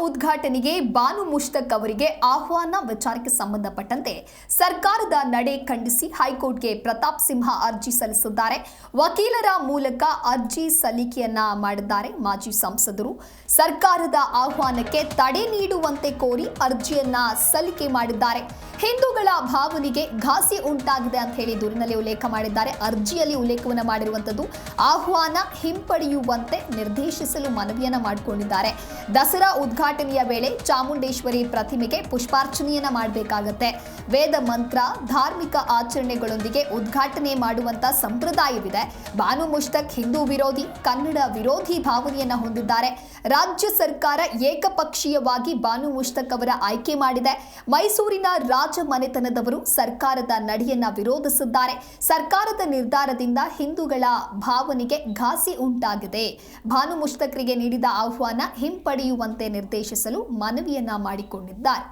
ಉದ್ಘಾಟನೆಗೆ ಬಾನು ಮುಷ್ತಕ್ ಅವರಿಗೆ ಆಹ್ವಾನ ವಿಚಾರಕ್ಕೆ ಸಂಬಂಧಪಟ್ಟಂತೆ ಸರ್ಕಾರದ ನಡೆ ಖಂಡಿಸಿ ಹೈಕೋರ್ಟ್ಗೆ ಪ್ರತಾಪ್ ಸಿಂಹ ಅರ್ಜಿ ಸಲ್ಲಿಸಿದ್ದಾರೆ. ವಕೀಲರ ಮೂಲಕ ಅರ್ಜಿ ಸಲ್ಲಿಕೆಯನ್ನ ಮಾಡಿದ್ದಾರೆ. ಮಾಜಿ ಸಂಸದರು ಸರ್ಕಾರದ ಆಹ್ವಾನಕ್ಕೆ ತಡೆ ನೀಡುವಂತೆ ಕೋರಿ ಅರ್ಜಿಯನ್ನ ಸಲ್ಲಿಕೆ ಮಾಡಿದ್ದಾರೆ. ಹಿಂದೂಗಳ ಭಾವನೆಗೆ ಘಾಸಿ ಉಂಟಾಗಿದೆ ಅಂತ ಹೇಳಿ ದೂರಿನಲ್ಲಿ ಉಲ್ಲೇಖ ಮಾಡಿದ್ದಾರೆ. ಅರ್ಜಿಯಲ್ಲಿ ಉಲ್ಲೇಖವನ್ನು ಮಾಡಿರುವಂತದ್ದು ಆಹ್ವಾನ ಹಿಂಪಡೆಯುವಂತೆ ನಿರ್ದೇಶಿಸಲು ಮನವಿಯನ್ನ ಮಾಡಿಕೊಂಡಿದ್ದಾರೆ. ದಸರಾ ಉದ್ಘಾಟನೆಯ ವೇಳೆ ಚಾಮುಂಡೇಶ್ವರಿ ಪ್ರತಿಮೆಗೆ ಪುಷ್ಪಾರ್ಚನೆಯನ್ನ ಮಾಡಬೇಕಾಗತ್ತೆ. ವೇದ ಮಂತ್ರ ಧಾರ್ಮಿಕ ಆಚರಣೆಗಳೊಂದಿಗೆ ಉದ್ಘಾಟನೆ ಮಾಡುವಂತ ಸಂಪ್ರದಾಯವಿದೆ. ಬಾನು ಮುಷ್ತಕ್ ಹಿಂದೂ ವಿರೋಧಿ, ಕನ್ನಡ ವಿರೋಧಿ ಭಾವನೆಯನ್ನ ಹೊಂದಿದ್ದಾರೆ. ರಾಜ್ಯ ಸರ್ಕಾರ ಏಕಪಕ್ಷೀಯವಾಗಿ ಬಾನು ಮುಷ್ತಕ್ ಅವರ ಆಯ್ಕೆ ಮಾಡಿದೆ. ಮೈಸೂರಿನ ರಾಜ ಮನೆತನದವರು ಸರ್ಕಾರದ ನಡೆಯನ್ನ ವಿರೋಧಿಸಿದ್ದಾರೆ. ಸರ್ಕಾರದ ನಿರ್ಧಾರದಿಂದ ಹಿಂದೂಗಳ ಭಾವನೆಗೆ ಘಾಸಿ ಉಂಟಾಗಿದೆ. ಬಾನು ಮುಷ್ತಕ್ರಿಗೆ ನೀಡಿದ ಆಹ್ವಾನ ಹಿಂಪಡೆಯುವಂತೆ ನಿರ್ದೇಶಿಸಲು ಮನವಿಯನ್ನ ಮಾಡಿಕೊಂಡಿದ್ದಾರೆ.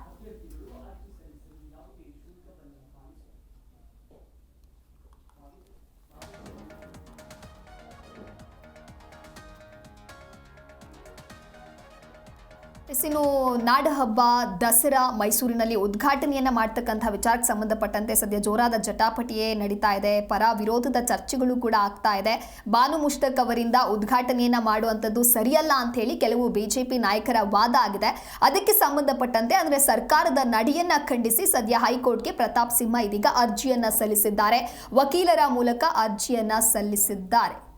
ಇನ್ನು ನಾಡಹಬ್ಬ ದಸರಾ ಮೈಸೂರಿನಲ್ಲಿ ಉದ್ಘಾಟನೆಯನ್ನ ಮಾಡ್ತಕ್ಕಂಥ ವಿಚಾರಕ್ಕೆ ಸಂಬಂಧಪಟ್ಟಂತೆ ಸದ್ಯ ಜೋರಾದ ಜಟಾಪಟಿಯೇ ನಡೀತಾ ಇದೆ. ಪರ ವಿರೋಧದ ಚರ್ಚೆಗಳು ಕೂಡ ಆಗ್ತಾ ಇದೆ. ಬಾನು ಮುಷ್ತಕ್ ಅವರಿಂದ ಉದ್ಘಾಟನೆಯನ್ನ ಮಾಡುವಂಥದ್ದು ಸರಿಯಲ್ಲ ಅಂತ ಹೇಳಿ ಕೆಲವು ಬಿಜೆಪಿ ನಾಯಕರ ವಾದ ಆಗಿದೆ. ಅದಕ್ಕೆ ಸಂಬಂಧಪಟ್ಟಂತೆ ಅಂದ್ರೆ ಸರ್ಕಾರದ ನಡೆಯನ್ನ ಖಂಡಿಸಿ ಸದ್ಯ ಹೈಕೋರ್ಟ್ಗೆ ಪ್ರತಾಪ್ ಸಿಂಹ ಇದೀಗ ಅರ್ಜಿಯನ್ನ ಸಲ್ಲಿಸಿದ್ದಾರೆ. ವಕೀಲರ ಮೂಲಕ ಅರ್ಜಿಯನ್ನ ಸಲ್ಲಿಸಿದ್ದಾರೆ.